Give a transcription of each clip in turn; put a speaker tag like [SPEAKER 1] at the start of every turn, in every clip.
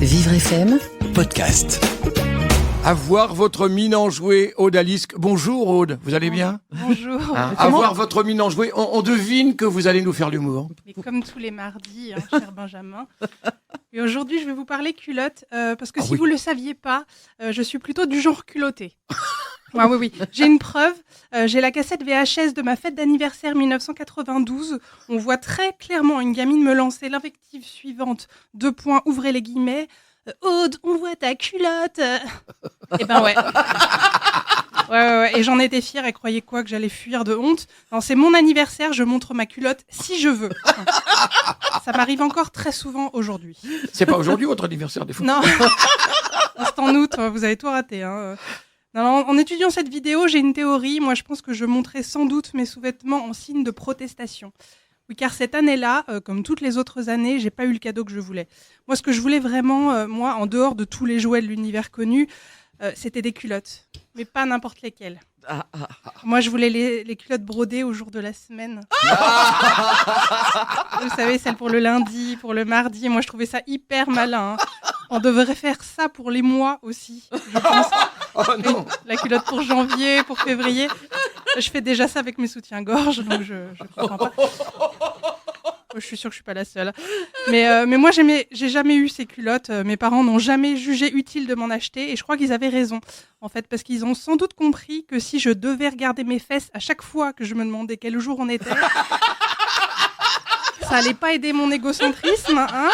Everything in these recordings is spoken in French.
[SPEAKER 1] Vivre FM
[SPEAKER 2] podcast.
[SPEAKER 3] Avoir votre mine enjouée, Aude Alice. Bonjour Aude, vous allez bien?
[SPEAKER 4] Bonjour.
[SPEAKER 3] Avoir votre mine enjouée, on devine que vous allez nous faire l'humour.
[SPEAKER 4] Mais comme tous les mardis, cher Benjamin. Et aujourd'hui, je vais vous parler culotte, parce que si vous ne le saviez pas, je suis plutôt du genre culotté. Ah, oui. J'ai une preuve. J'ai la cassette VHS de ma fête d'anniversaire 1992. On voit très clairement une gamine me lancer l'invective suivante. : ouvrez les guillemets. Aude, on voit ta culotte. Eh ben ouais. Ouais. Et j'en étais fière et croyez quoi que j'allais fuir de honte. Non, c'est mon anniversaire, je montre ma culotte si je veux. Ça m'arrive encore très souvent aujourd'hui.
[SPEAKER 3] C'est pas aujourd'hui votre anniversaire des fois?
[SPEAKER 4] Non. C'est en août, vous avez tout raté. Non, en étudiant cette vidéo, j'ai une théorie. Moi, je pense que je montrais sans doute mes sous-vêtements en signe de protestation. Oui, car cette année-là, comme toutes les autres années, j'ai pas eu le cadeau que je voulais. Moi, ce que je voulais vraiment, moi, en dehors de tous les jouets de l'univers connu, c'était des culottes. Mais pas n'importe lesquelles. Moi, je voulais les culottes brodées au jour de la semaine. Vous savez, celles pour le lundi, pour le mardi. Moi, je trouvais ça hyper malin. On devrait faire ça pour les mois aussi, je pense.
[SPEAKER 3] Oh non.
[SPEAKER 4] La culotte pour janvier, pour février. Je fais déjà ça avec mes soutiens-gorge, donc je comprends pas. Je suis sûre que je suis pas la seule. Mais moi, j'ai jamais eu ces culottes. Mes parents n'ont jamais jugé utile de m'en acheter, et je crois qu'ils avaient raison, en fait, parce qu'ils ont sans doute compris que si je devais regarder mes fesses à chaque fois que je me demandais quel jour on était, ça allait pas aider mon égocentrisme, hein.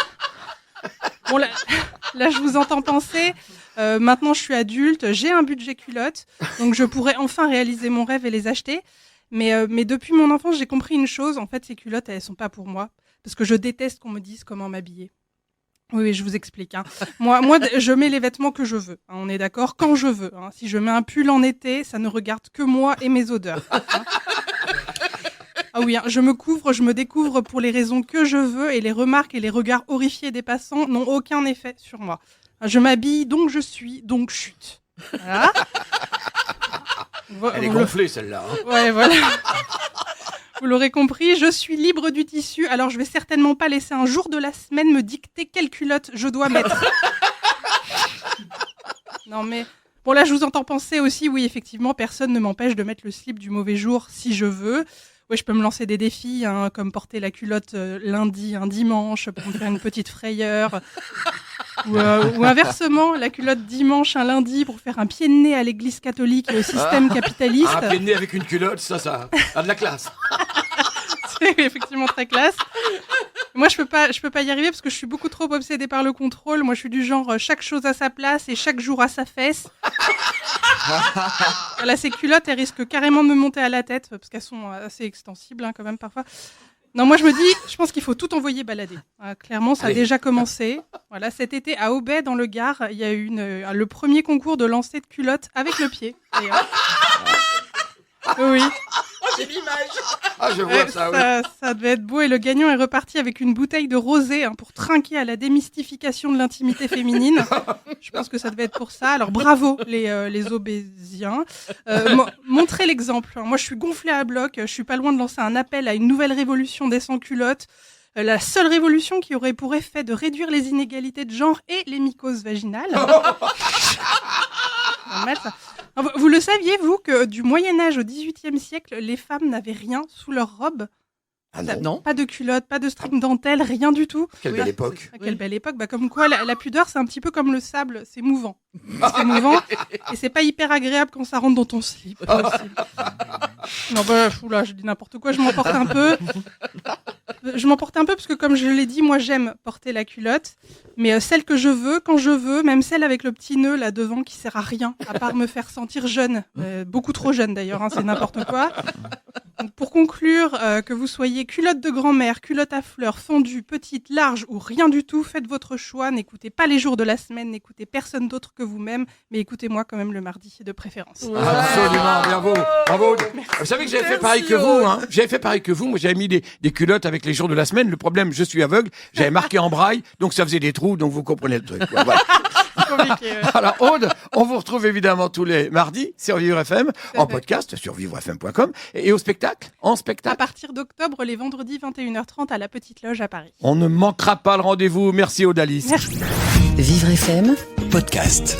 [SPEAKER 4] Bon, là, je vous entends penser. Maintenant, je suis adulte, j'ai un budget culotte, donc je pourrais enfin réaliser mon rêve et les acheter. Mais depuis mon enfance, j'ai compris une chose. En fait, ces culottes, elles sont pas pour moi, parce que je déteste qu'on me dise comment m'habiller. Oui, je vous explique. Moi, je mets les vêtements que je veux. On est d'accord, quand je veux. Si je mets un pull en été, ça ne regarde que moi et mes odeurs. Ah oui, je me couvre, je me découvre pour les raisons que je veux, et les remarques et les regards horrifiés des passants n'ont aucun effet sur moi. Je m'habille, donc je suis, donc chute. Voilà.
[SPEAKER 3] Elle est gonflée celle-là.
[SPEAKER 4] Ouais, voilà. Vous l'aurez compris, je suis libre du tissu, alors je vais certainement pas laisser un jour de la semaine me dicter quelle culotte je dois mettre. Non mais... Bon là, je vous entends penser aussi, oui, effectivement, personne ne m'empêche de mettre le slip du mauvais jour si je veux. Ouais, je peux me lancer des défis, comme porter la culotte lundi, un dimanche, pour me faire une petite frayeur. Ou inversement, la culotte dimanche, un lundi, pour faire un pied de nez à l'église catholique et au système capitaliste.
[SPEAKER 3] Un pied de nez avec une culotte, ça a de la classe.
[SPEAKER 4] C'est effectivement très classe. Moi, je peux pas y arriver parce que je suis beaucoup trop obsédée par le contrôle. Moi, je suis du genre chaque chose à sa place et chaque jour à sa fesse. Là, ces culottes, elles risquent carrément de me monter à la tête parce qu'elles sont assez extensibles, quand même, parfois. Non, moi, je pense qu'il faut tout envoyer balader. Clairement, ça a déjà commencé. Voilà, cet été, à Aubais, dans le Gard, il y a eu le premier concours de lancer de culottes avec le pied. Oui.
[SPEAKER 2] J'ai l'image.
[SPEAKER 3] Ah, je vois ça, oui.
[SPEAKER 4] Ça devait être beau, et le gagnant est reparti avec une bouteille de rosé pour trinquer à la démystification de l'intimité féminine. Je pense que ça devait être pour ça. Alors bravo les obésiens. Montrez l'exemple. Moi, je suis gonflée à bloc. Je suis pas loin de lancer un appel à une nouvelle révolution des sans-culottes. La seule révolution qui aurait pour effet de réduire les inégalités de genre et les mycoses vaginales. Vous le saviez, vous, que du Moyen-Âge au XVIIIe siècle, les femmes n'avaient rien sous leur robe?
[SPEAKER 3] Ah non.
[SPEAKER 4] Pas de culotte, pas de string dentelle, rien du tout.
[SPEAKER 3] Quelle belle époque.
[SPEAKER 4] Quelle belle époque. Comme quoi, la pudeur, c'est un petit peu comme le sable, c'est mouvant. C'est mouvant, et c'est pas hyper agréable quand ça rentre dans ton slip. Non, oula, je dis n'importe quoi, je m'emporte un peu. Parce que, comme je l'ai dit, moi, j'aime porter la culotte. Mais celle que je veux, quand je veux, même celle avec le petit nœud là devant qui sert à rien, à part me faire sentir jeune. Beaucoup trop jeune d'ailleurs, c'est n'importe quoi. Donc, pour conclure, que vous soyez culotte de grand-mère, culotte à fleurs, fondue, petite, large ou rien du tout, faites votre choix. N'écoutez pas les jours de la semaine, n'écoutez personne d'autre que vous-même, mais écoutez-moi quand même le mardi de préférence.
[SPEAKER 3] Ouais. Absolument, bravo. Vous savez que j'avais fait pareil que vous, J'avais fait pareil que vous. Moi, j'avais mis des culottes avec les jours de la semaine. Le problème, je suis aveugle. J'avais marqué en braille, donc ça faisait des trous, donc vous comprenez le truc. Voilà.
[SPEAKER 4] Compliqué, ouais.
[SPEAKER 3] Alors, Aude, on vous retrouve évidemment tous les mardis sur Vivre FM, en podcast sur vivrefm.com et en spectacle.
[SPEAKER 4] À partir d'octobre, les vendredis 21h30 à la Petite Loge à Paris.
[SPEAKER 3] On ne manquera pas le rendez-vous. Merci Aude Alice.
[SPEAKER 4] Merci.
[SPEAKER 1] Vivre FM
[SPEAKER 2] Podcast.